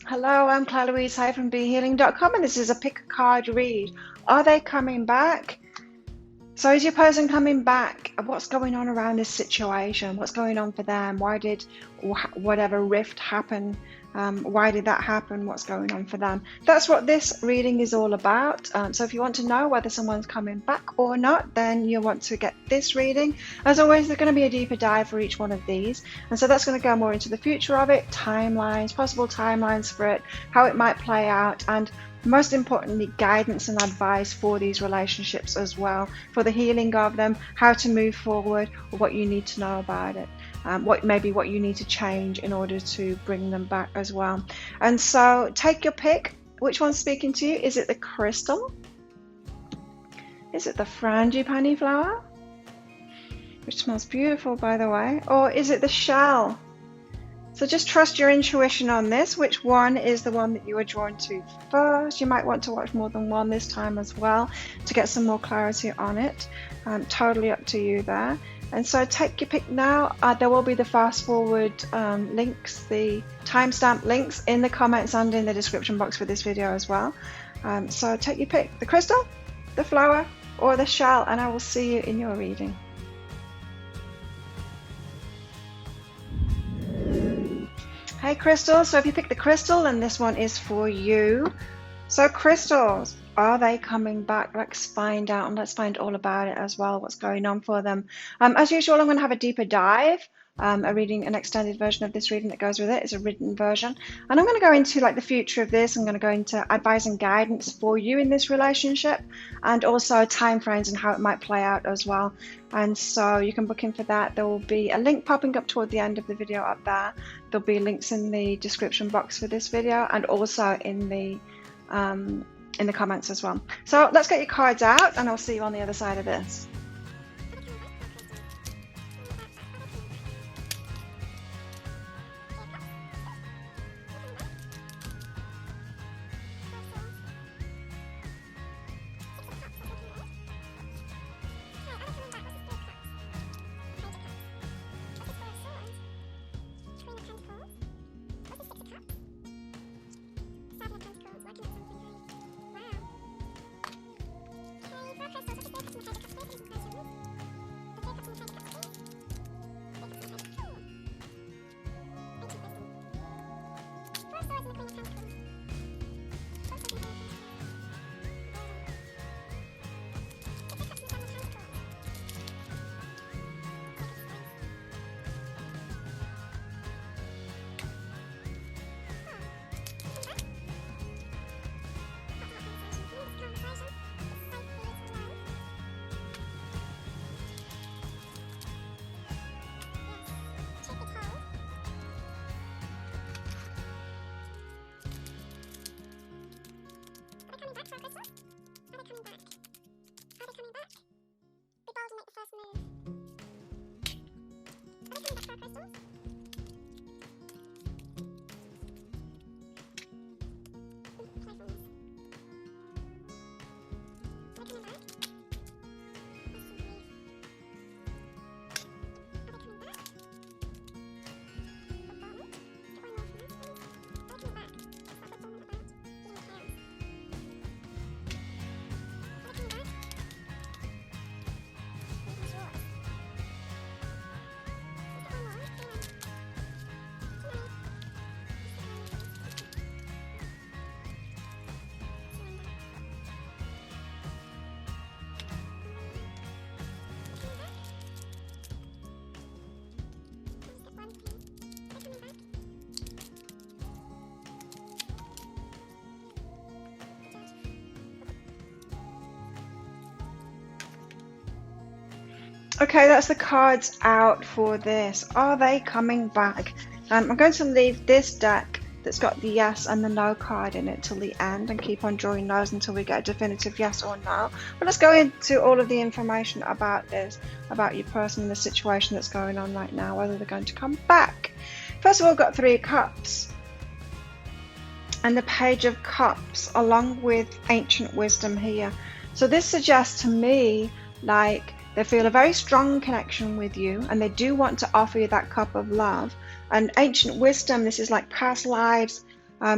Hello, I'm Claire Louise from BeHealing.com, and this is a pick a card read. Are they coming back? So is your person coming back? What's going on around this situation? What's going on for them? Why did whatever rift happen? Why did that happen? What's going on for them? That's what this reading is all about. So if you want to know whether someone's coming back or not, then you want to get this reading. As always, there's going to be a deeper dive for each one of these. And so that's going to go more into the future of it, timelines, possible timelines for it, how it might play out, and most importantly, guidance and advice for these relationships as well, for the healing of them, how to move forward, or what you need to know about it, what you need to change in order to bring them back as well. And so take your pick. Which one's speaking to you? Is it the crystal? Is it the frangipani flower, which smells beautiful, by the way? Or is it the shell? So just trust your intuition on this. Which one is the one that you are drawn to first? You might want to watch more than one this time as well to get some more clarity on it. Totally up to you there. And so take your pick now. There will be the fast forward links, the timestamp links in the comments and in the description box for this video as well. So take your pick, the crystal, the flower, or the shell, and I will see you in your reading. Hey crystals, so if you pick the crystal, then this one is for you. So crystals, are they coming back? Let's find out, and let's find all about it as well, what's going on for them. As usual, I'm going to have a deeper dive, an extended version of this reading that goes with it is a written version. And I'm going to go into like the future of this. I'm going to go into advice and guidance for you in this relationship, and also time frames and how it might play out as well. And so you can book in for that. There will be a link popping up toward the end of the video up there. There'll be links in the description box for this video and also in the comments as well. So let's get your cards out and I'll see you on the other side of this. Okay, that's the cards out for this. Are they coming back? I'm going to leave this deck that's got the yes and the no card in it till the end and keep on drawing those until we get a definitive yes or no. But let's go into all of the information about this, about your person and the situation that's going on right now, whether they're going to come back. First of all, we've got 3 cups and the Page of Cups along with ancient wisdom here. So this suggests to me like they feel a very strong connection with you and they do want to offer you that cup of love. And ancient wisdom, this is like past lives,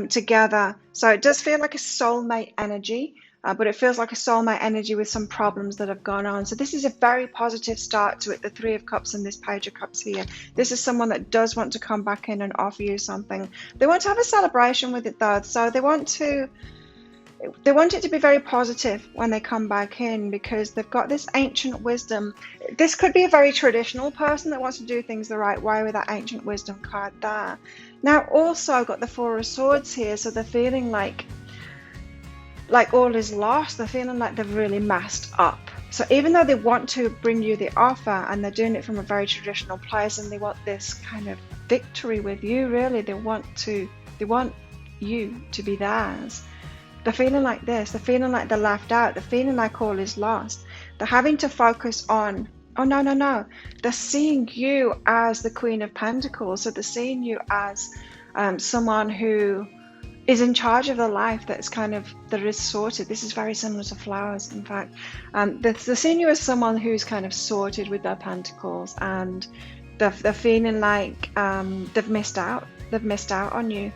together. So it does feel like a soulmate energy, but it feels like a soulmate energy with some problems that have gone on. So this is a very positive start to it, the Three of Cups and this Page of Cups here. This is someone that does want to come back in and offer you something. They want to have a celebration with it though, so they want it to be very positive when they come back in, because they've got this ancient wisdom. This could be a very traditional person that wants to do things the right way with that ancient wisdom card there. Now also I've got the Four of Swords here, so they're feeling like all is lost. They're feeling like they've really messed up. So even though they want to bring you the offer and they're doing it from a very traditional place and they want this kind of victory with you, really, they want you to be theirs. They're feeling like this. They're feeling like they're left out. They're feeling like all is lost. They're having to focus on, oh no. They're seeing you as the Queen of Pentacles. So they're seeing you as someone who is in charge of the life that is sorted. This is very similar to flowers, in fact. They're seeing you as someone who's kind of sorted with their pentacles, and they're feeling like they've missed out. They've missed out on you.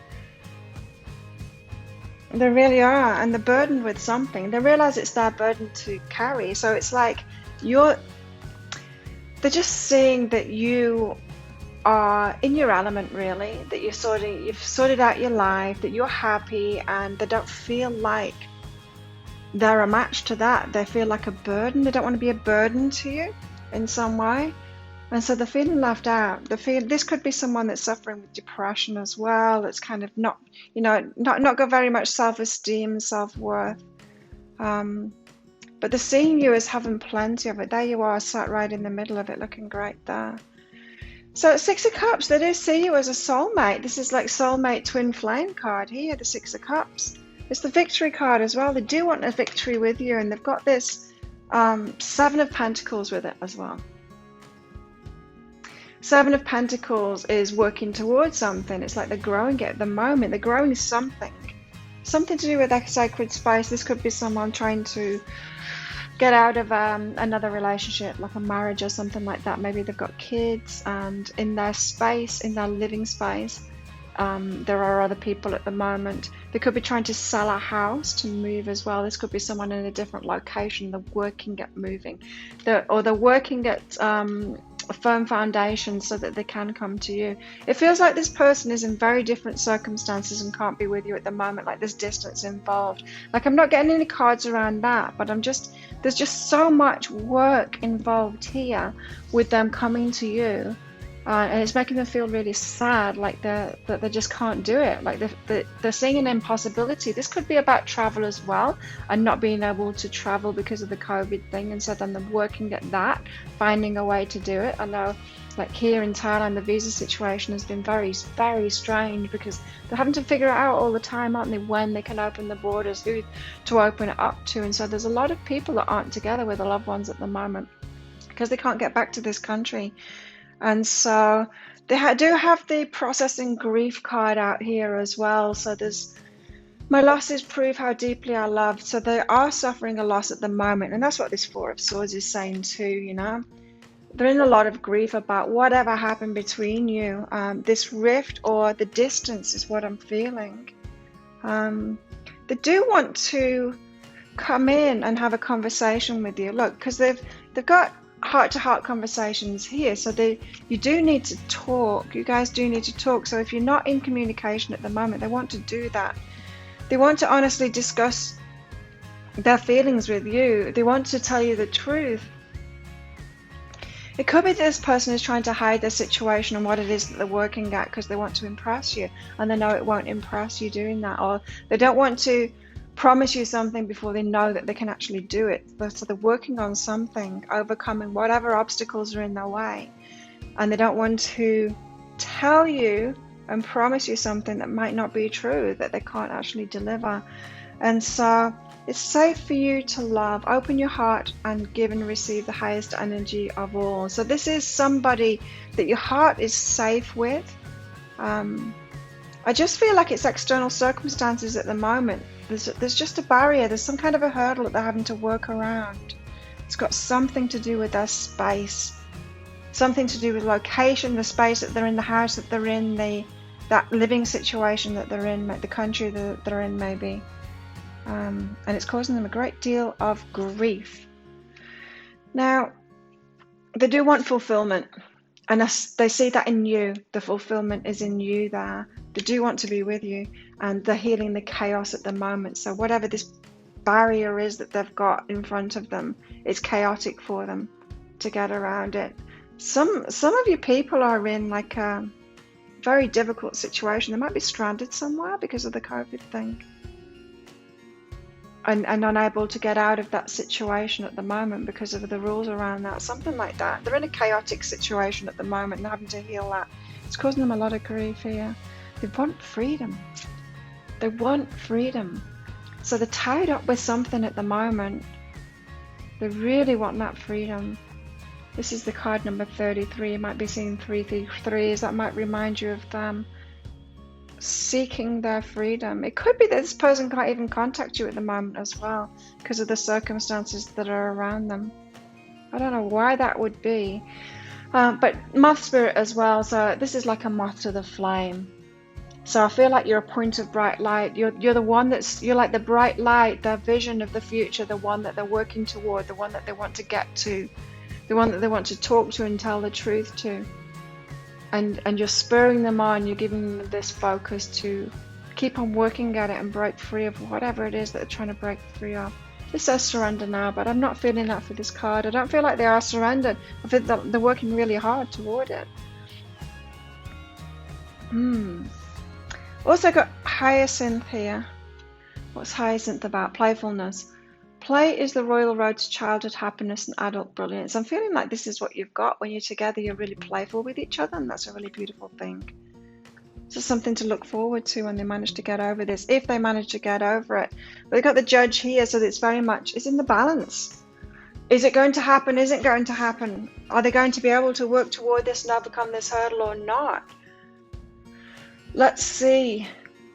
They really are, and they're burdened with something. They realize it's their burden to carry. So it's like they're just seeing that you are in your element, really, that you've sorted out your life, that you're happy, and they don't feel like they're a match to that. They feel like a burden. They don't want to be a burden to you in some way. And so they're feeling left out. This could be someone that's suffering with depression as well. It's kind of not got very much self-esteem, self-worth. But they're seeing you as having plenty of it. There you are, sat right in the middle of it, looking great there. So Six of Cups, they do see you as a soulmate. This is like soulmate twin flame card here, the Six of Cups. It's the victory card as well. They do want a victory with you, and they've got this Seven of Pentacles with it as well. Seven of Pentacles is working towards something. It's like they're growing it at the moment. They're growing something to do with that sacred space. This could be someone trying to get out of another relationship, like a marriage or something like that. Maybe they've got kids, and in their space, in their living space, there are other people at the moment. They could be trying to sell a house to move as well. This could be someone in a different location. They're working at moving, they're working at a firm foundation so that they can come to you. It feels like this person is in very different circumstances and can't be with you at the moment, like there's distance involved. Like, I'm not getting any cards around that, but there's just so much work involved here with them coming to you. And it's making them feel really sad, like they just can't do it, like they're seeing an impossibility. This could be about travel as well, and not being able to travel because of the COVID thing, and so then they're working at that, finding a way to do it. I know, like here in Thailand, the visa situation has been very, very strange, because they're having to figure it out all the time, aren't they, when they can open the borders, who to open it up to. And so there's a lot of people that aren't together with their loved ones at the moment because they can't get back to this country. And so they do have the processing grief card out here as well. So there's, my losses prove how deeply I loved. So they are suffering a loss at the moment. And that's what this Four of Swords is saying too, you know. They're in a lot of grief about whatever happened between you. This rift or the distance is what I'm feeling. They do want to come in and have a conversation with you. Look, because they've got heart-to-heart conversations here, so you do need to talk. You guys do need to talk. So if you're not in communication at the moment, they want to do that. They want to honestly discuss their feelings with you. They want to tell you the truth. It could be this person is trying to hide their situation and what it is that they're working at because they want to impress you, and they know it won't impress you doing that, or they don't want to promise you something before they know that they can actually do it. So they're working on something, overcoming whatever obstacles are in their way, and they don't want to tell you and promise you something that might not be true, that they can't actually deliver. And so it's safe for you to love. Open your heart and give and receive the highest energy of all. So this is somebody that your heart is safe with. I just feel like it's external circumstances at the moment. There's just a barrier. There's some kind of a hurdle that they're having to work around. It's got something to do with their space, something to do with location, the space that they're in, the house that they're in, the that living situation that they're in, the country that they're in maybe. And it's causing them a great deal of grief. Now, they do want fulfillment, and they see that in you. The fulfillment is in you there. They do want to be with you, and they're healing the chaos at the moment. So whatever this barrier is that they've got in front of them, it's chaotic for them to get around it. Some of you people are in like a very difficult situation. They might be stranded somewhere because of the COVID thing, and unable to get out of that situation at the moment because of the rules around that, something like that. They're in a chaotic situation at the moment and having to heal that. It's causing them a lot of grief here. They want freedom. They want freedom. So they're tied up with something at the moment. They really want that freedom. This is the card number 33. You might be seeing 333s. That might remind you of them seeking their freedom. It could be that this person can't even contact you at the moment as well because of the circumstances that are around them. I don't know why that would be. But moth spirit as well. So this is like a moth to the flame. So I feel like you're a point of bright light. You're the one you're like the bright light, the vision of the future, the one that they're working toward, the one that they want to get to, the one that they want to talk to and tell the truth to. And you're spurring them on, you're giving them this focus to keep on working at it and break free of whatever it is that they're trying to break free of. This says surrender now, but I'm not feeling that for this card. I don't feel like they are surrendered. I feel that they're working really hard toward it. Also got Hyacinth here. What's Hyacinth about? Playfulness. Play is the royal road to childhood happiness and adult brilliance. I'm feeling like this is what you've got. When you're together, you're really playful with each other, and that's a really beautiful thing. So something to look forward to when they manage to get over this, if they manage to get over it. But they've got the Judge here, so it's very much, it's in the balance. Is it going to happen? Is it going to happen? Are they going to be able to work toward this and overcome this hurdle or not? Let's see.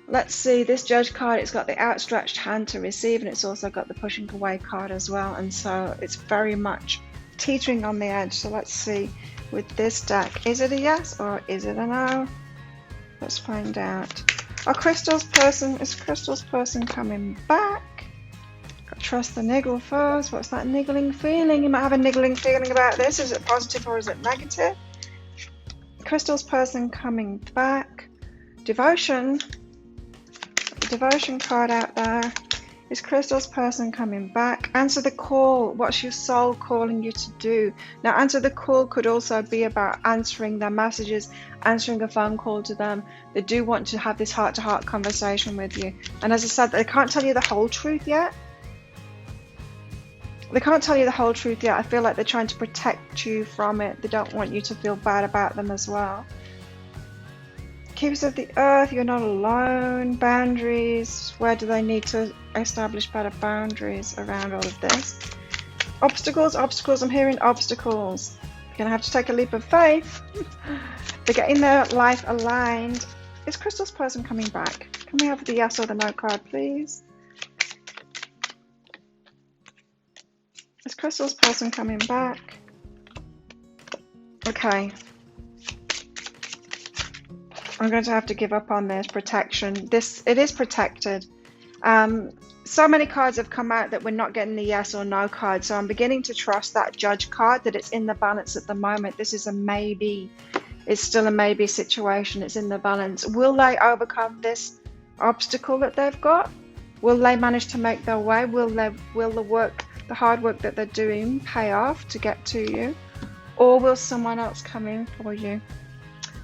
This Judge card, it's got the outstretched hand to receive, and it's also got the pushing away card as well. And so it's very much teetering on the edge. So let's see with this deck. Is it a yes or is it a no? Let's find out. Is Crystal's person coming back? Got to trust the niggle first. What's that niggling feeling? You might have a niggling feeling about this. Is it positive or is it negative? Crystal's person coming back. Devotion card out there. Is Crystal's person coming back? Answer the call. What's your soul calling you to do? Now, answer the call could also be about answering their messages, answering a phone call to them. They do want to have this heart-to-heart conversation with you. And as I said, they can't tell you the whole truth yet. I feel like they're trying to protect you from it. They don't want you to feel bad about them as well. Keepers of the earth, you're not alone. Boundaries, where do they need to establish better boundaries around all of this? Obstacles, I'm hearing obstacles. You're going to have to take a leap of faith. They're getting their life aligned. Is Crystal's person coming back? Can we have the yes or the no card, please? Is Crystal's person coming back? Okay. I'm going to have to give up on this protection. It is protected. So many cards have come out that we're not getting the yes or no card. So I'm beginning to trust that Judge card, that it's in the balance at the moment. This is a maybe. It's still a maybe situation. It's in the balance. Will they overcome this obstacle that they've got? Will they manage to make their way? Will the hard work that they're doing pay off to get to you? Or will someone else come in for you?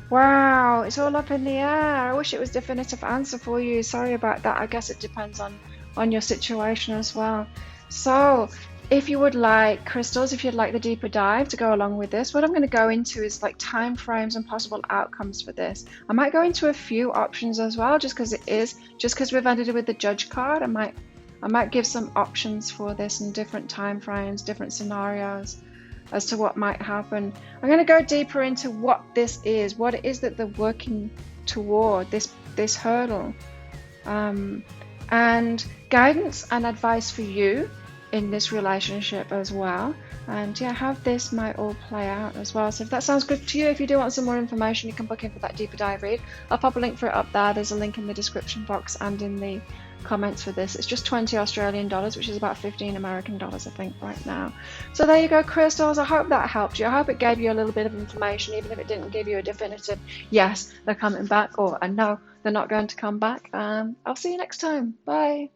Wow, it's all up in the air. I wish it was a definitive answer for you. Sorry about that. I guess it depends on your situation as well. So if you would like, crystals, if you'd like the deeper dive to go along with this, what I'm going to go into is like time frames and possible outcomes for this. I might go into a few options as well, just because we've ended it with the Judge card. I might give some options for this in different time frames, different scenarios, as to what might happen. I'm going to go deeper into what this is, what it is that they're working toward, this hurdle, and guidance and advice for you in this relationship as well. and yeah, how this might all play out as well. So if that sounds good to you, if you do want some more information, you can book in for that deeper dive read. I'll pop a link for it up there. There's a link in the description box and in the comments for this. It's just 20 Australian dollars, which is about 15 American dollars, I think, right now. So there you go, crystals. I hope that helped you. I hope it gave you a little bit of information, even if it didn't give you a definitive yes, they're coming back, or a no, they're not going to come back. I'll see you next time. Bye.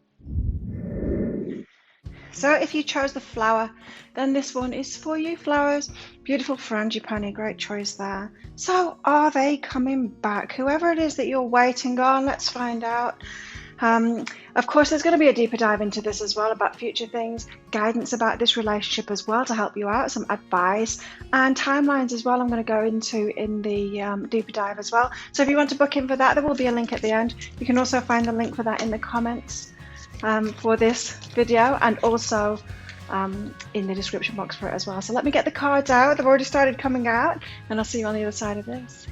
So if you chose the flower, then this one is for you, flowers. Beautiful frangipani, great choice there. So are they coming back? Whoever it is that you're waiting on, let's find out. Of course, there's going to be a deeper dive into this as well, about future things, guidance about this relationship as well to help you out, some advice and timelines as well I'm going to go into in the deeper dive as well. So if you want to book in for that, there will be a link at the end. You can also find the link for that in the comments for this video, and also in the description box for it as well. So let me get the cards out. They've already started coming out, and I'll see you on the other side of this.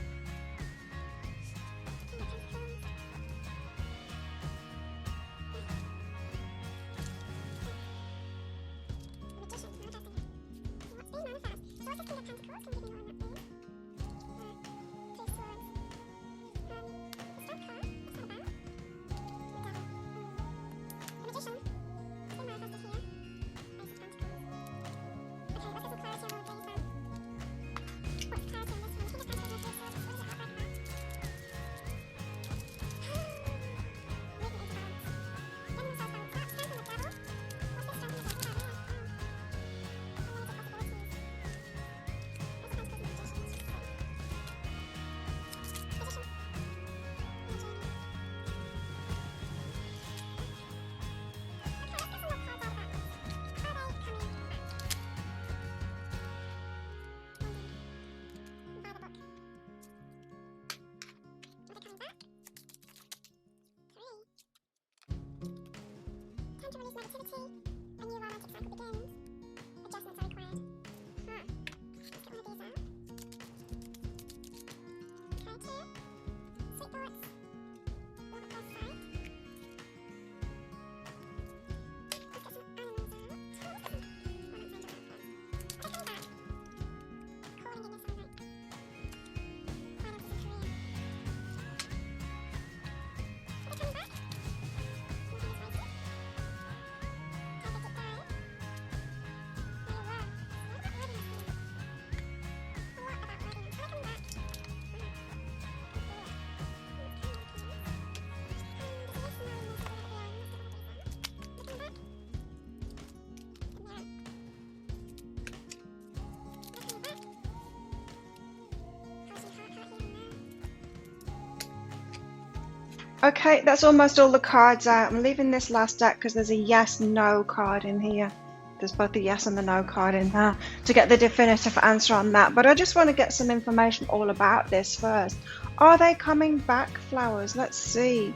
Okay, that's almost all the cards out. I'm leaving this last deck because there's a yes, no card in here. There's both the yes and the no card in there to get the definitive answer on that. But I just want to get some information all about this first. Are they coming back, flowers? Let's see.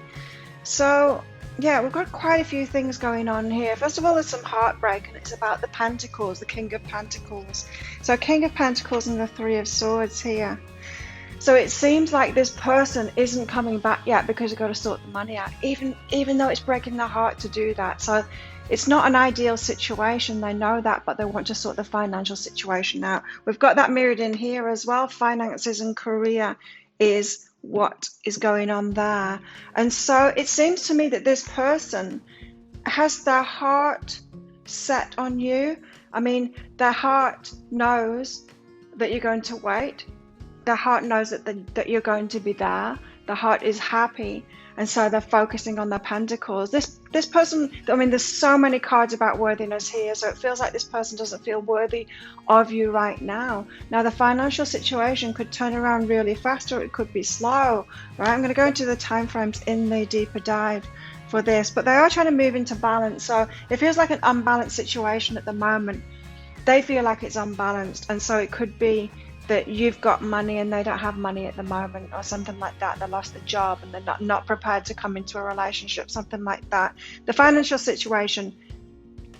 So, yeah, we've got quite a few things going on here. First of all, there's some heartbreak, and it's about the Pentacles, the King of Pentacles. So King of Pentacles and the Three of Swords here. So it seems like this person isn't coming back yet because they've got to sort the money out, even though it's breaking their heart to do that. So it's not an ideal situation, they know that, but they want to sort the financial situation out. We've got that mirrored in here as well. Finances and career is what is going on there. And so it seems to me that this person has their heart set on you. I mean, their heart knows that you're going to wait. The heart knows that you're going to be there. The heart is happy, and so they're focusing on their pentacles. This person, I mean, there's so many cards about worthiness here, so it feels like this person doesn't feel worthy of you right now. Now, the financial situation could turn around really fast, or it could be slow, right? I'm going to go into the time frames in the deeper dive for this, but they are trying to move into balance. So it feels like an unbalanced situation at the moment. They feel like it's unbalanced, and so it could be that you've got money and they don't have money at the moment, or something like that. They lost the job and they're not prepared to come into a relationship, something like that. The financial situation,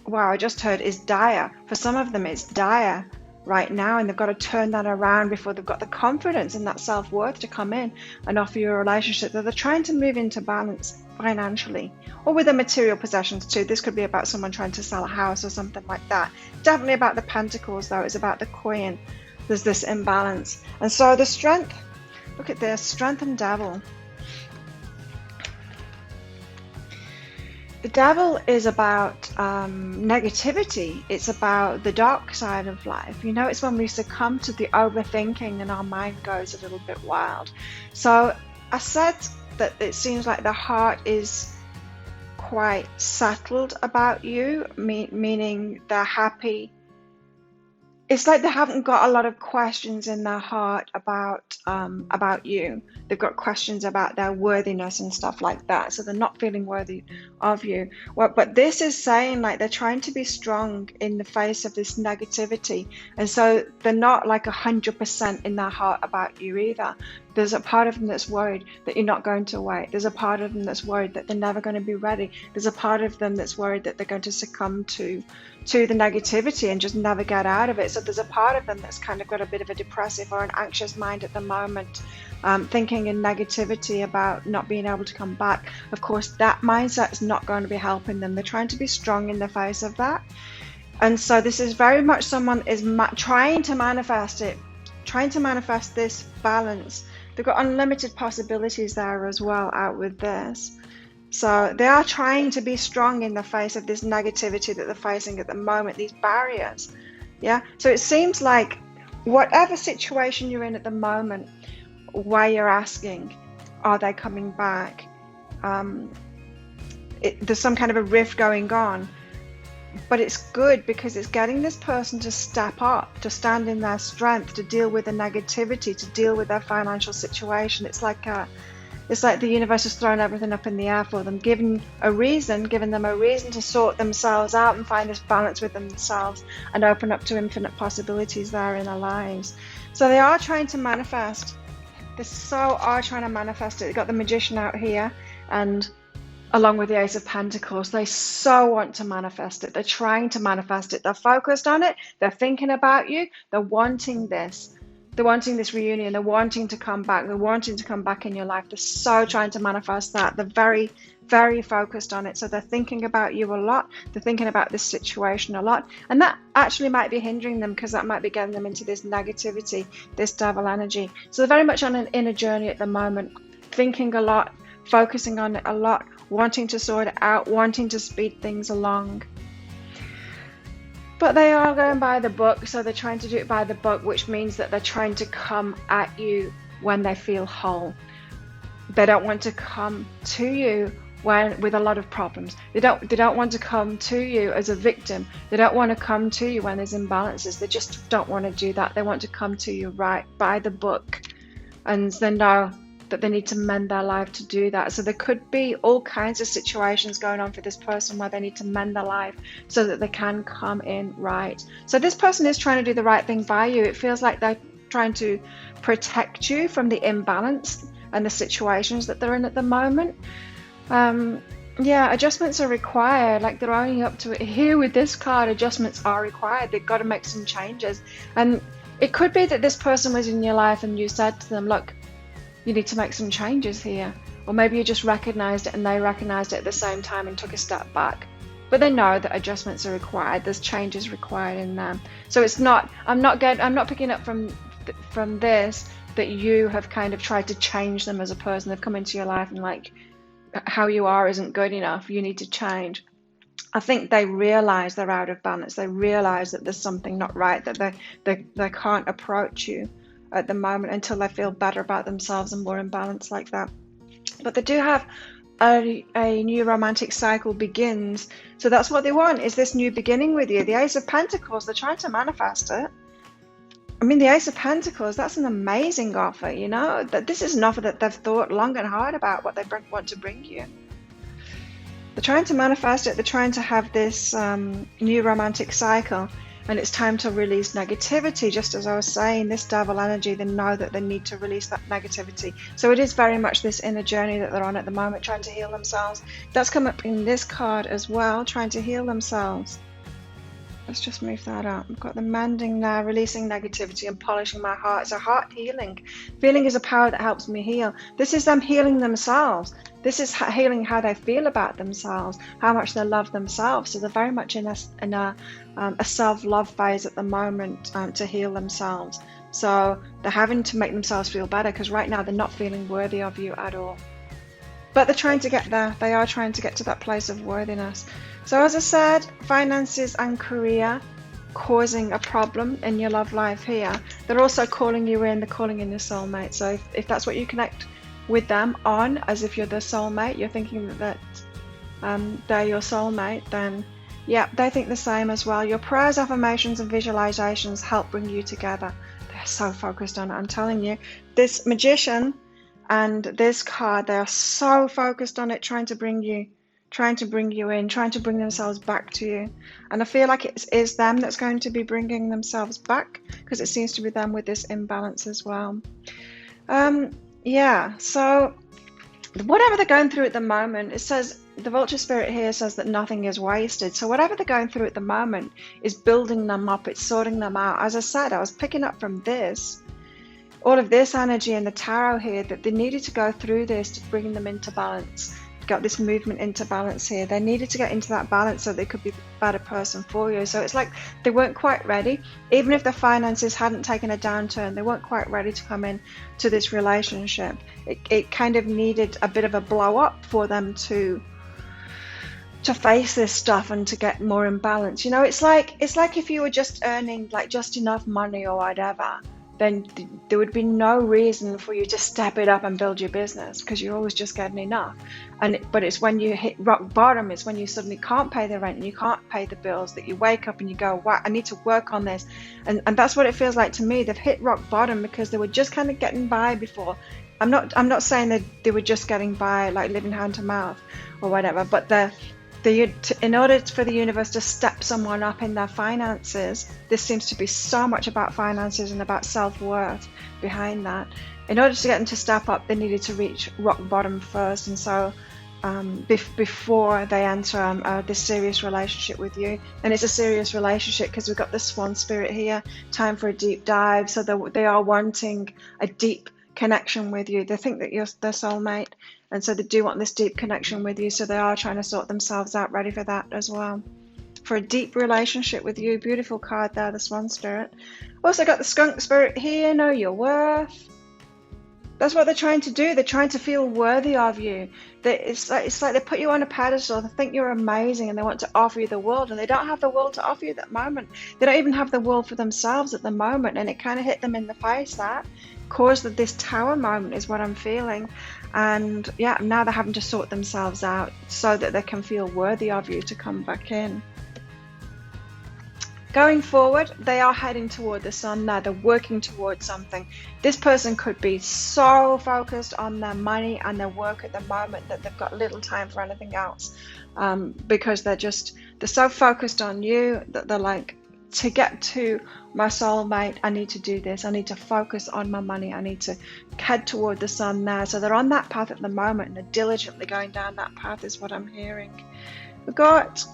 wow, I just heard, is dire. For some of them it's dire, right now, and they've got to turn that around before they've got the confidence and that self-worth to come in and offer you a relationship that they're trying to move into balance financially, or with the material possessions too. This could be about someone trying to sell a house or something like that. Definitely about the pentacles though. It's about the queen. There's this imbalance. And so the strength, look at this, strength and devil. The devil is about negativity. It's about the dark side of life. You know, it's when we succumb to the overthinking and our mind goes a little bit wild. So I said that it seems like the heart is quite settled about you, meaning they're happy. It's like they haven't got a lot of questions in their heart about you. They've got questions about their worthiness and stuff like that. So they're not feeling worthy of you. Well, but this is saying like they're trying to be strong in the face of this negativity. And so they're not like 100% in their heart about you either. There's a part of them that's worried that you're not going to wait. There's a part of them that's worried that they're never going to be ready. There's a part of them that's worried that they're going to succumb to the negativity and just never get out of it. So there's a part of them that's kind of got a bit of a depressive or an anxious mind at the moment, thinking in negativity about not being able to come back. Of course, that mindset is not going to be helping them. They're trying to be strong in the face of that. And so this is very much someone is trying to manifest it, trying to manifest this balance. They've got unlimited possibilities there as well out with this. So they are trying to be strong in the face of this negativity that they're facing at the moment, these barriers. Yeah. So it seems like whatever situation you're in at the moment, where you're asking, are they coming back? There's some kind of a rift going on. But it's good because it's getting this person to step up, to stand in their strength, to deal with the negativity, to deal with their financial situation. It's like the universe is throwing everything up in the air for them, giving them a reason to sort themselves out and find this balance with themselves and open up to infinite possibilities there in their lives. So they are trying to manifest. They are trying to manifest it. They've got the Magician out here, and along with the Ace of Pentacles, they so want to manifest it. They're trying to manifest it. They're focused on it. They're thinking about you. They're wanting this. They're wanting this reunion. They're wanting to come back. They're wanting to come back in your life. They're so trying to manifest that. They're very, very focused on it. So they're thinking about you a lot. They're thinking about this situation a lot. And that actually might be hindering them, because that might be getting them into this negativity, this devil energy. So they're very much on an inner journey at the moment, thinking a lot, focusing on it a lot, wanting to sort it out, wanting to speed things along. But they are going by the book, so they're trying to do it by the book, which means that they're trying to come at you when they feel whole. They don't want to come to you with a lot of problems. They don't want to come to you as a victim. They don't want to come to you when there's imbalances. They just don't want to do that. They want to come to you right by the book, and they know that they need to mend their life to do that. So there could be all kinds of situations going on for this person where they need to mend their life so that they can come in right. So this person is trying to do the right thing by you. It feels like they're trying to protect you from the imbalance and the situations that they're in at the moment. Yeah, adjustments are required. Like, they're owning up to it here with this card. Adjustments are required. They've got to make some changes. And it could be that this person was in your life and you said to them, look, you need to make some changes here. Or maybe you just recognized it and they recognized it at the same time and took a step back. But they know that adjustments are required. There's changes required in them. So it's not, I'm not picking up from this that you have kind of tried to change them as a person. They've come into your life and like, how you are isn't good enough. You need to change. I think they realize they're out of balance. They realize that there's something not right, that they can't approach you at the moment until they feel better about themselves and more in balance like that. But they do have a new romantic cycle begins. So that's what they want, is this new beginning with you. The Ace of Pentacles, they're trying to manifest it. I mean, the Ace of Pentacles, that's an amazing offer, you know, that this is an offer that they've thought long and hard about what they want to bring you. They're trying to manifest it. They're trying to have this new romantic cycle. And it's time to release negativity. Just as I was saying, this devil energy, they know that they need to release that negativity. So it is very much this inner journey that they're on at the moment, trying to heal themselves. That's come up in this card as well, trying to heal themselves. Let's just move that up. I've got the mending there, releasing negativity and polishing my heart. It's a heart healing. Feeling is a power that helps me heal. This is them healing themselves. This is healing how they feel about themselves, how much they love themselves. So they're very much in a self-love phase at the moment to heal themselves. So they're having to make themselves feel better because right now they're not feeling worthy of you at all. But they're trying to get there. They are trying to get to that place of worthiness. So as I said, finances and career causing a problem in your love life here. They're also calling you in. They're calling in your soulmate. So if that's what you connect with them on, as if you're their soulmate, you're thinking that they're your soulmate, then yeah, they think the same as well. Your prayers, affirmations, and visualizations help bring you together. They're so focused on it. I'm telling you, this magician and this card, they are so focused on it, trying to bring you in, trying to bring themselves back to you. And I feel like it is them that's going to be bringing themselves back, because it seems to be them with this imbalance as well. Yeah, so whatever they're going through at the moment, it says, the vulture spirit here says that nothing is wasted. So whatever they're going through at the moment is building them up, it's sorting them out. As I said, I was picking up from this, all of this energy in the tarot here, that they needed to go through this to bring them into balance. Got this movement into balance here. They needed to get into that balance so they could be the better person for you. So it's like they weren't quite ready. Even if their finances hadn't taken a downturn, they weren't quite ready to come in to this relationship. It kind of needed a bit of a blow up for them to face this stuff and to get more in balance. You know, it's like if you were just earning like just enough money or whatever, then there would be no reason for you to step it up and build your business, because you're always just getting enough. But it's when you hit rock bottom, it's when you suddenly can't pay the rent and you can't pay the bills, that you wake up and you go, wow, I need to work on this. And that's what it feels like to me. They've hit rock bottom because they were just kind of getting by before. I'm not saying that they were just getting by, like living hand to mouth or whatever, but in order for the universe to step someone up in their finances, this seems to be so much about finances and about self-worth behind that. In order to get them to step up, they needed to reach rock bottom first. And so before they enter this serious relationship with you, and it's a serious relationship because we've got the swan spirit here, time for a deep dive. So they are wanting a deep connection with you. They think that you're their soulmate, and so they do want this deep connection with you. So they are trying to sort themselves out, ready for that as well, for a deep relationship with you. Beautiful card there, the swan spirit. Also got the skunk spirit here. Know your worth. That's what they're trying to do. They're trying to feel worthy of you. It's like they put you on a pedestal. They think you're amazing and they want to offer you the world, and they don't have the world to offer you at that moment. They don't even have the world for themselves at the moment, and it kind of hit them in the face. That caused this tower moment is what I'm feeling. And yeah, now they're having to sort themselves out so that they can feel worthy of you to come back in. Going forward, they are heading toward the sun now. They're working towards something. This person could be so focused on their money and their work at the moment that they've got little time for anything else, because they're so focused on you that they're like, to get to my soulmate, I need to do this. I need to focus on my money. I need to head toward the sun now. So they're on that path at the moment, and they're diligently going down that path is what I'm hearing. We've got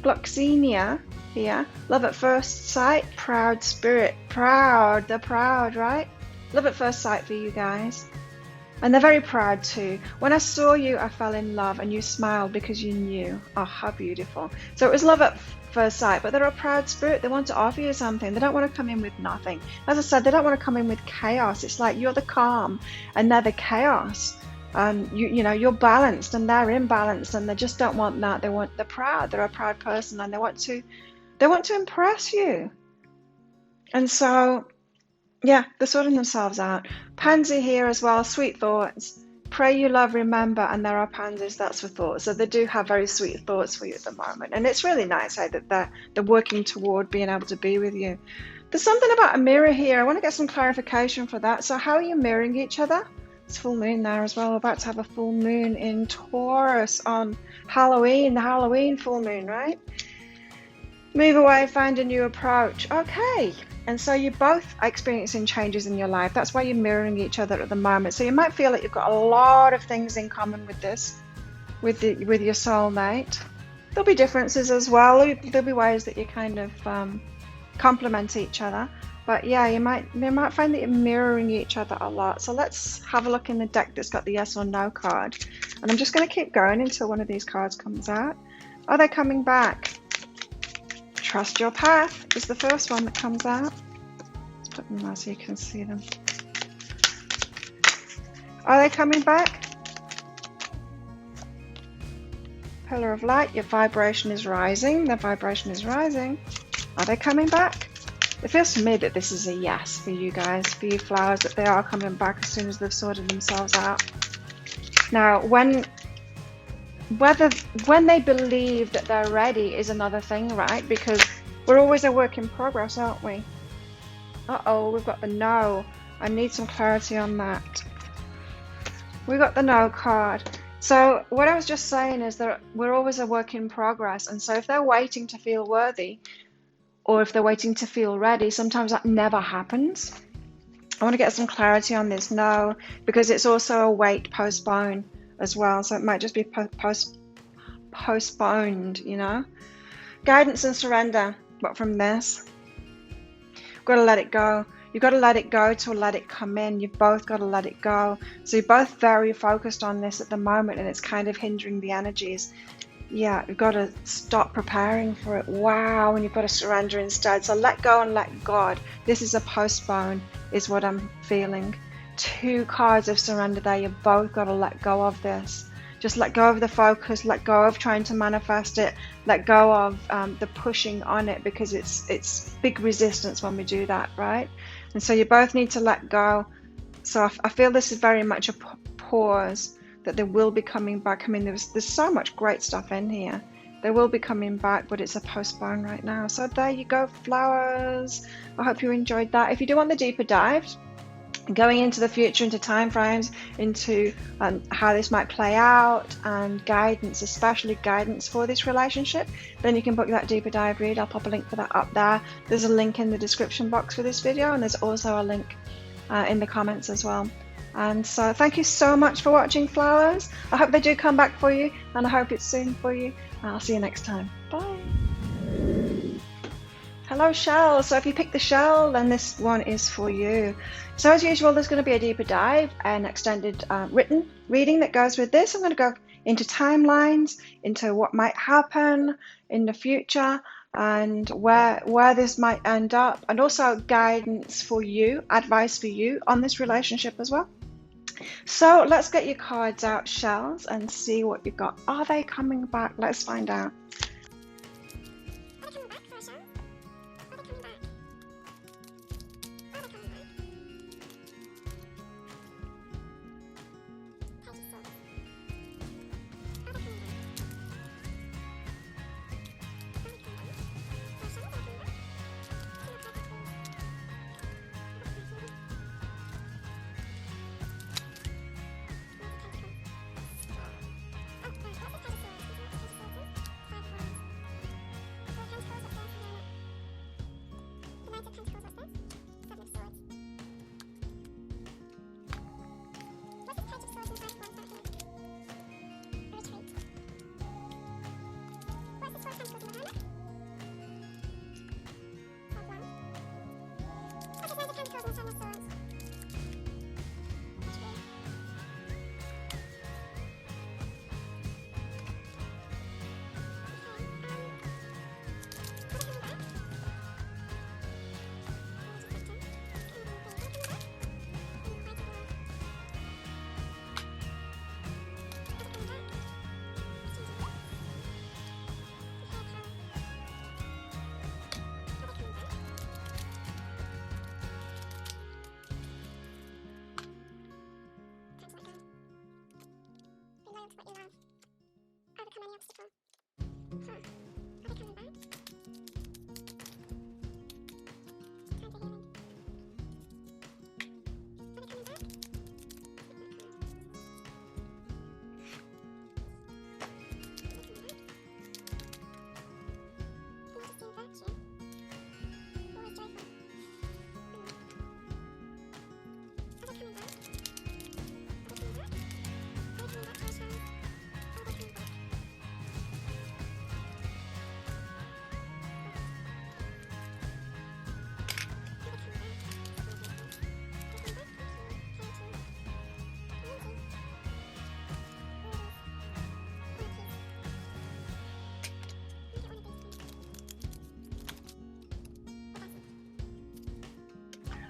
Gloxenia here. Love at first sight. Proud spirit. Proud. They're proud, right? Love at first sight for you guys. And they're very proud too. When I saw you, I fell in love, and you smiled because you knew. Oh, how beautiful. So it was love at first sight, but they're a proud spirit. They want to offer you something. They don't want to come in with nothing. As I said, they don't want to come in with chaos. It's like you're the calm and they're the chaos. You know, you're balanced and they're imbalanced, and they just don't want that. They're proud. They're a proud person, and they want to impress you. And so yeah, they're sorting themselves out. Pansy here as well, sweet thoughts. Pray you love, remember, and there are pansies, that's for thoughts. So they do have very sweet thoughts for you at the moment. And it's really nice that they're working toward being able to be with you. There's something about a mirror here. I want to get some clarification for that. So how are you mirroring each other? It's full moon there as well. We're about to have a full moon in Taurus on Halloween, the Halloween full moon, right? Move away, find a new approach. Okay. And so you're both experiencing changes in your life. That's why you're mirroring each other at the moment. So you might feel like you've got a lot of things in common with this, with your soulmate. There'll be differences as well. There'll be ways that you kind of complement each other. But yeah, you might find that you're mirroring each other a lot. So let's have a look in the deck that's got the yes or no card. And I'm just going to keep going until one of these cards comes out. Are they coming back? Trust your path is the first one that comes out. Let's put them there so you can see them. Are they coming back? Pillar of light, your vibration is rising. The vibration is rising. Are they coming back? It feels to me that this is a yes for you guys, for you flowers, that they are coming back as soon as they've sorted themselves out. Now, when they believe that they're ready is another thing, right? Because we're always a work in progress, aren't we? Uh-oh, we've got the no. I need some clarity on that. We got the no card. So what I was just saying is that we're always a work in progress. And so if they're waiting to feel worthy, or if they're waiting to feel ready, sometimes that never happens. I want to get some clarity on this no, because it's also a wait, postpone as well. So it might just be postponed, you know. Guidance and surrender. But from this, we've got to let it go. You've got to let it go to let it come in. You've both got to let it go. So you're both very focused on this at the moment, and it's kind of hindering the energies. Yeah, you've got to stop preparing for it. Wow, and you've got to surrender instead. So let go and let God. This is a postpone, is what I'm feeling. 2 cards of surrender there. You've both got to let go of this. Just let go of the focus, let go of trying to manifest it, let go of the pushing on it, because it's big resistance when we do that, right? And so you both need to let go. So I feel this is very much a pause, that they will be coming back. I mean, there's so much great stuff in here. They will be coming back, but it's a postpone right now. So there you go, flowers. I hope you enjoyed that. If you do want the deeper dives, going into the future, into time frames, into how this might play out, and guidance, especially guidance for this relationship, then you can book that deeper dive read. I'll pop a link for that up there. There's a link in the description box for this video, and there's also a link in the comments as well. And so thank you so much for watching, flowers. I hope they do come back for you, and I hope it's soon for you. I'll see you next time. Bye. Hello, shell. So if you pick the shell, then this one is for you. So as usual, there's going to be a deeper dive, an extended written reading that goes with this. I'm going to go into timelines, into what might happen in the future, and where this might end up, and also guidance for you, advice for you on this relationship as well. So let's get your cards out, shells, and see what you've got. Are they coming back? Let's find out.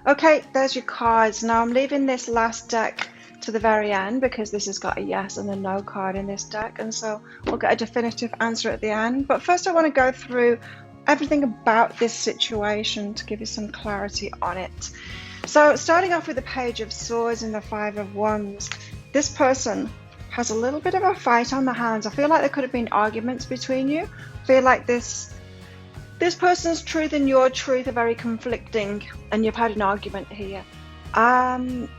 Okay, there's your cards. Now I'm leaving this last deck to the very end because this has got a yes and a no card in this deck, and so we'll get a definitive answer at the end. But first I want to go through everything about this situation to give you some clarity on it. So starting off with the Page of Swords and the Five of Wands, this person has a little bit of a fight on the hands. I feel like there could have been arguments between you. I feel like this person's truth and your truth are very conflicting, and you've had an argument here. You've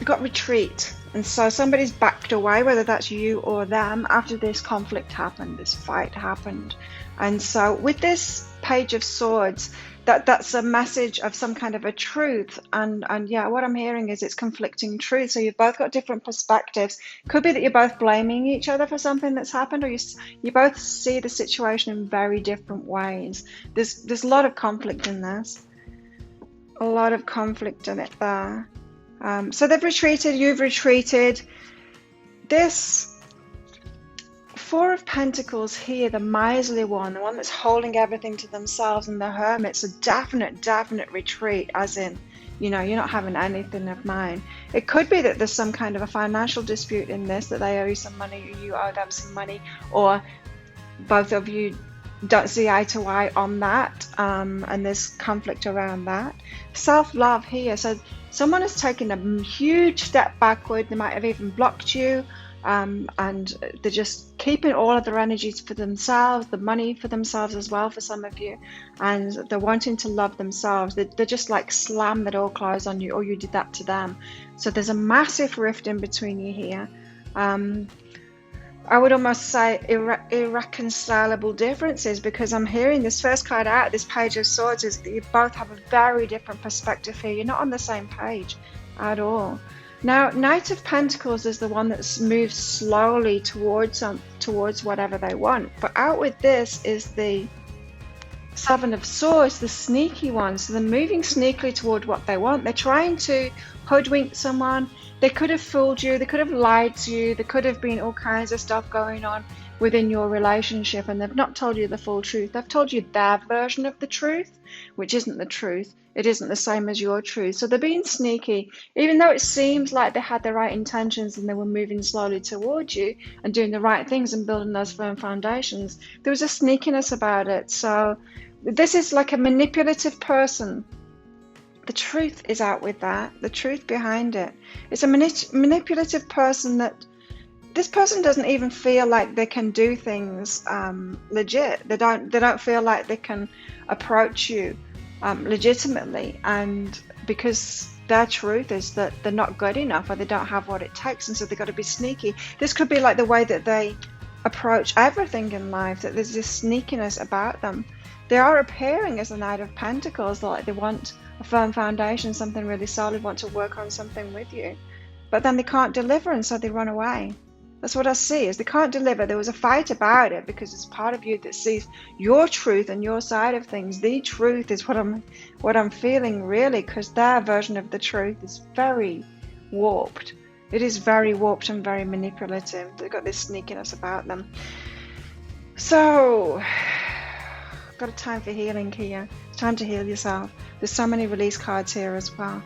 got retreat, and so somebody's backed away, whether that's you or them, after this conflict happened, this fight happened. And so with this Page of Swords, that's a message of some kind of a truth, and yeah, what I'm hearing is it's conflicting truth. So you've both got different perspectives. Could be that you're both blaming each other for something that's happened, or you both see the situation in very different ways. There's a lot of conflict in this, a lot of conflict in it there. So they've retreated, you've retreated. This Four of Pentacles here, the miserly one, the one that's holding everything to themselves, and the Hermit's a definite retreat, as in, you know, you're not having anything of mine. It could be that there's some kind of a financial dispute in this, that they owe you some money, or you owe them some money, or both of you don't see eye to eye on that, and there's conflict around that. Self-love here, so someone has taken a huge step backward. They might have even blocked you. And they're just keeping all of their energies for themselves, the money for themselves as well for some of you, and they're wanting to love themselves. They're just like slam the door closed on you, or you did that to them. So there's a massive rift in between you here. I would almost say irreconcilable differences, because I'm hearing this first card out, this Page of Swords, is that you both have a very different perspective here. You're not on the same page at all. Now, Knight of Pentacles is the one that's moved slowly towards whatever they want. But out with this is the Seven of Swords, the sneaky one. So they're moving sneakily toward what they want. They're trying to hoodwink someone. They could have fooled you. They could have lied to you. There could have been all kinds of stuff going on within your relationship, and they've not told you the full truth. They've told you their version of the truth, which isn't the truth. It isn't the same as your truth. So they're being sneaky, even though it seems like they had the right intentions and they were moving slowly towards you and doing the right things and building those firm foundations. There was a sneakiness about it. So this is like a manipulative person. The truth is out with that, the truth behind it. It's a manipulative person that this person doesn't even feel like they can do things legit. They don't feel like they can approach you legitimately, and because their truth is that they're not good enough, or they don't have what it takes, and so they've got to be sneaky. This could be like the way that they approach everything in life, that there's this sneakiness about them. They are appearing as the Knight of Pentacles, like they want a firm foundation, something really solid, want to work on something with you, but then they can't deliver, and so they run away. That's what I see, is they can't deliver. There was a fight about it because it's part of you that sees your truth and your side of things. The truth is what I'm feeling, really, because their version of the truth is very warped. It is very warped and very manipulative. They've got this sneakiness about them. So, got a time for healing here. It's time to heal yourself. There's so many release cards here as well.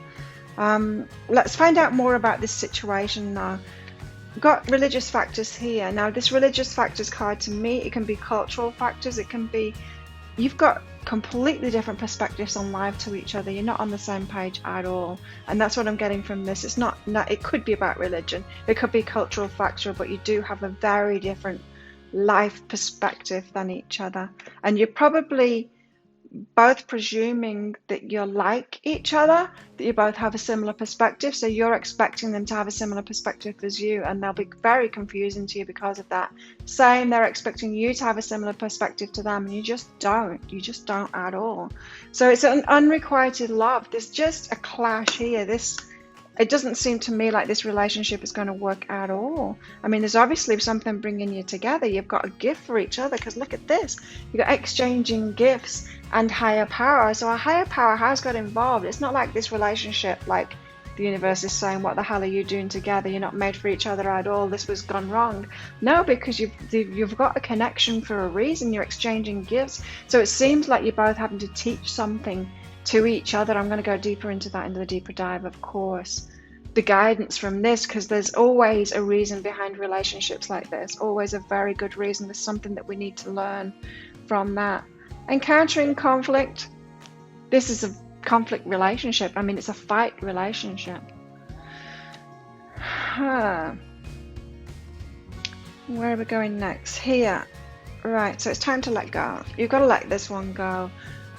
Let's find out more about this situation now. We've got religious factors here. Now, this religious factors card, to me, it can be cultural factors. It can be, you've got completely different perspectives on life to each other. You're not on the same page at all. And that's what I'm getting from this. It's not, it could be about religion. It could be cultural factor, but you do have a very different life perspective than each other. And you're probably both presuming that you're like each other, that you both have a similar perspective, so you're expecting them to have a similar perspective as you, and they'll be very confusing to you because of that. Same, they're expecting you to have a similar perspective to them, and you just don't at all. So it's an unrequited love. There's just a clash here. It doesn't seem to me like this relationship is going to work at all. I mean, there's obviously something bringing you together. You've got a gift for each other, because look at this. You've got exchanging gifts and higher power. So a higher power has got involved. It's not like this relationship, like the universe is saying, what the hell are you doing together? You're not made for each other at all. This was gone wrong. No, because you've got a connection for a reason. You're exchanging gifts. So it seems like you're both having to teach something to each other. I'm going to go deeper into that in the deeper dive, of course. The guidance from this, because there's always a reason behind relationships like this, always a very good reason. There's something that we need to learn from that. Encountering conflict. This is a conflict relationship. I mean, it's a fight relationship. Where are we going next? Here. Right, so it's time to let go. You've got to let this one go.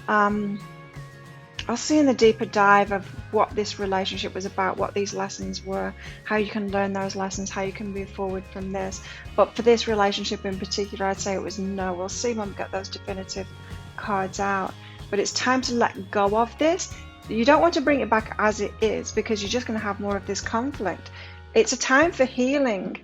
I'll see in the deeper dive of what this relationship was about, what these lessons were, how you can learn those lessons, how you can move forward from this. But for this relationship in particular, I'd say it was no. We'll see when we get those definitive cards out. But it's time to let go of this. You don't want to bring it back as it is, because you're just going to have more of this conflict. It's a time for healing.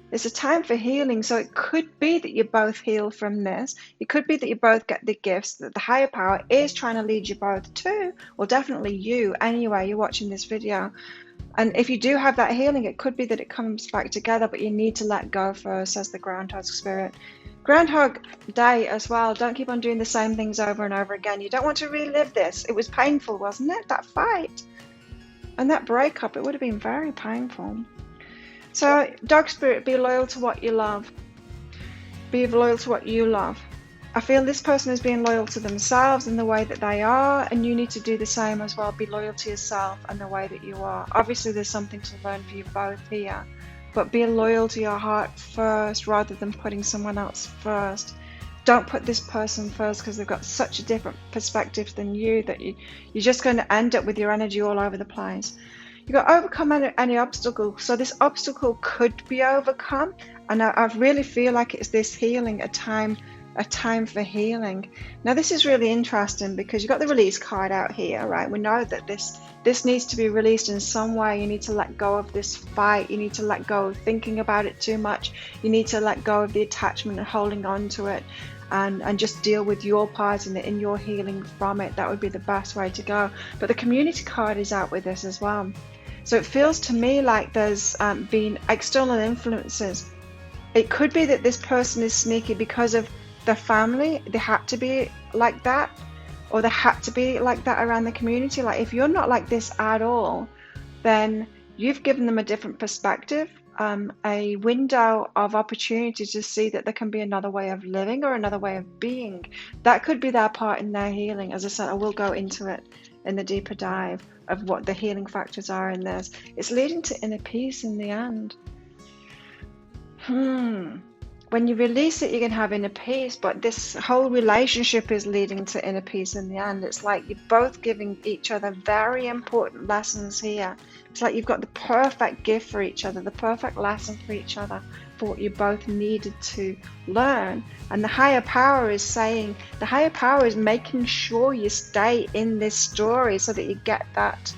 It's a time for healing. So it could be that you both heal from this. It could be that you both get the gifts that the higher power is trying to lead you both to, or definitely you anyway, you're watching this video. And if you do have that healing, it could be that it comes back together, but you need to let go first, says the Groundhog Spirit. Groundhog Day as well. Don't keep on doing the same things over and over again. You don't want to relive this. It was painful, wasn't it? That fight and that breakup, it would have been very painful. So, Dog Spirit, be loyal to what you love. Be loyal to what you love. I feel this person is being loyal to themselves in the way that they are, and you need to do the same as well. Be loyal to yourself and the way that you are. Obviously, there's something to learn for you both here, but be loyal to your heart first rather than putting someone else first. Don't put this person first, because they've got such a different perspective than you that you're just going to end up with your energy all over the place. You've got to overcome any obstacle. So this obstacle could be overcome, and I really feel like it's this healing, a time for healing. Now this is really interesting, because you've got the release card out here, right? We know that this needs to be released in some way. You need to let go of this fight. You need to let go of thinking about it too much. You need to let go of the attachment and holding on to it, and just deal with your part in your healing from it. That would be the best way to go. But the community card is out with this as well. So it feels to me like there's been external influences. It could be that this person is sneaky because of the family. They had to be like that, or they had to be like that around the community. Like, if you're not like this at all, then you've given them a different perspective, a window of opportunity to see that there can be another way of living or another way of being. That could be their part in their healing. As I said, I will go into it in the deeper dive of what the healing factors are in this. It's leading to inner peace in the end. When you release it, you can have inner peace, but this whole relationship is leading to inner peace in the end. It's like you're both giving each other very important lessons here. It's like you've got the perfect gift for each other, the perfect lesson for each other, for what you both needed to learn. And the higher power is saying, the higher power is making sure you stay in this story so that you get that,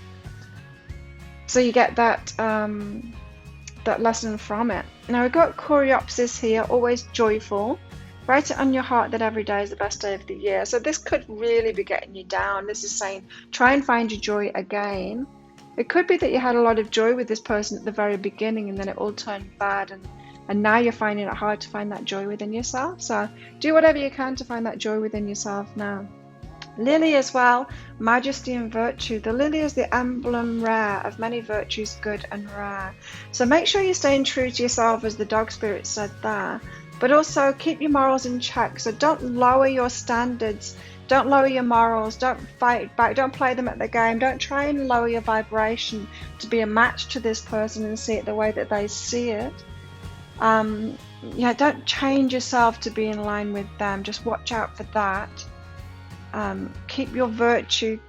that lesson from it. Now we've got Coreopsis here, always joyful. Write it on your heart that every day is the best day of the year. So this could really be getting you down. This is saying, try and find your joy again. It could be that you had a lot of joy with this person at the very beginning, and then it all turned bad, and now you're finding it hard to find that joy within yourself. So do whatever you can to find that joy within yourself now. Lily as well, majesty and virtue. The lily is the emblem rare of many virtues, good and rare. So make sure you're staying true to yourself, as the dog spirit said there, but also keep your morals in check. So don't lower your standards, don't lower your morals, don't fight back, don't play them at the game, don't try and lower your vibration to be a match to this person and see it the way that they see it. Don't change yourself to be in line with them. Just watch out for that. Keep your virtue,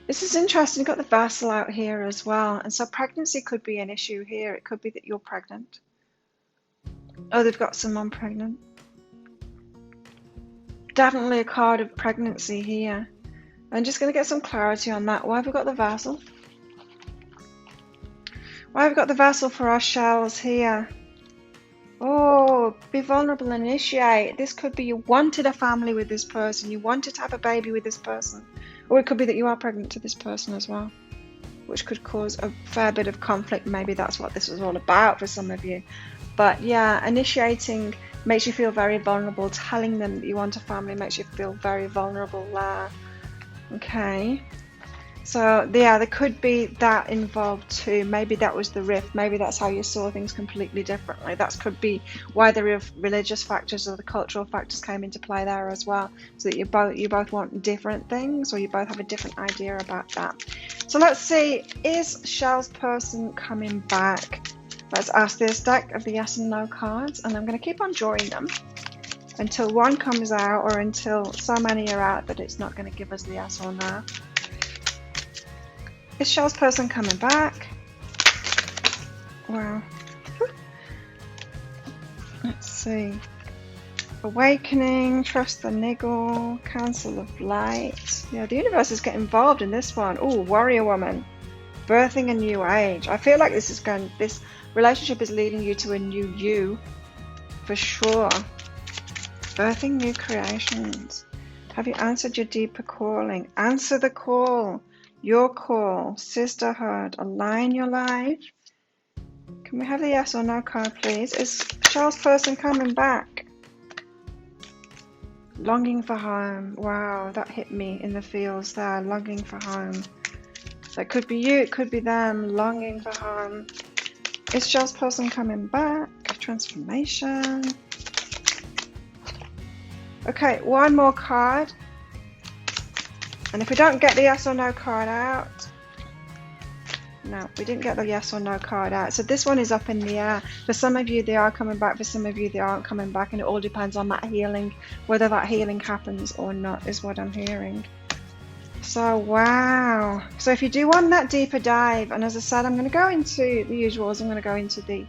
this is interesting. You've got the vassal out here as well, and so pregnancy could be an issue here. It could be that you're pregnant. Oh, they've got someone pregnant. Definitely a card of pregnancy here. I'm just going to get some clarity on that. Why have we got the vassal? Why have we got the vassal for our shells here? Oh, be vulnerable and initiate. This could be you wanted a family with this person. You wanted to have a baby with this person. Or it could be that you are pregnant to this person as well, which could cause a fair bit of conflict. Maybe that's what this was all about for some of you. But yeah, initiating makes you feel very vulnerable. Telling them that you want a family makes you feel very vulnerable there. Okay. So yeah, there could be that involved too. Maybe that was the rift. Maybe that's how you saw things completely differently. That could be why the religious factors or the cultural factors came into play there as well. So that you both want different things, or you both have a different idea about that. So let's see, is Shell's person coming back? Let's ask this deck of the yes and no cards, and I'm going to keep on drawing them until one comes out, or until so many are out that it's not going to give us the yes or no. Is Shell's person coming back? Wow. Let's see. Awakening, trust the niggle, council of light. Yeah, the universe is getting involved in this one. Oh, warrior woman. Birthing a new age. I feel like this relationship is leading you to a new you. For sure. Birthing new creations. Have you answered your deeper calling? Answer the call. Your call, sisterhood, align your life. Can we have the yes or no card, please? Is Shell's person coming back? Longing for home. Wow, that hit me in the feels there. Longing for home. So it could be you, it could be them. Longing for home. Is Shell's person coming back? Transformation. Okay, one more card. And if we don't get the yes or no card out, no, we didn't get the yes or no card out. So this one is up in the air. For some of you, they are coming back. For some of you, they aren't coming back. And it all depends on that healing. Whether that healing happens or not is what I'm hearing. So, wow. So if you do want that deeper dive, and as I said, I'm going to go into the usuals. I'm going to go into the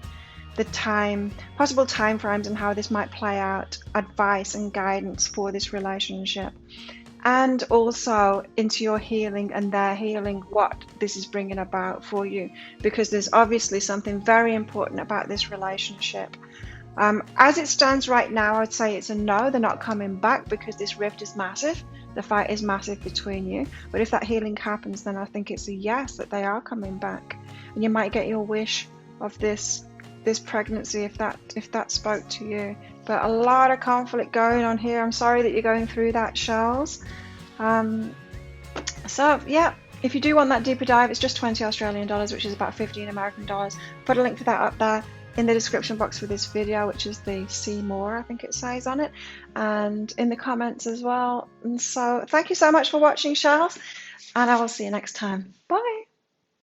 possible time frames and how this might play out, advice and guidance for this relationship. And also into your healing and their healing, what this is bringing about for you, because there's obviously something very important about this relationship. As it stands right now, I'd say it's a no, they're not coming back, because this rift is massive, the fight is massive between you. But if that healing happens, then I think it's a yes, that they are coming back, and you might get your wish of this pregnancy if that spoke to you. But a lot of conflict going on here. I'm sorry that you're going through that, Shells. So yeah, if you do want that deeper dive, it's just 20 Australian dollars, which is about 15 American dollars. Put a link for that up there in the description box for this video, which is the see more, I think it says on it, and in the comments as well. And so thank you so much for watching, Shells, and I will see you next time. Bye.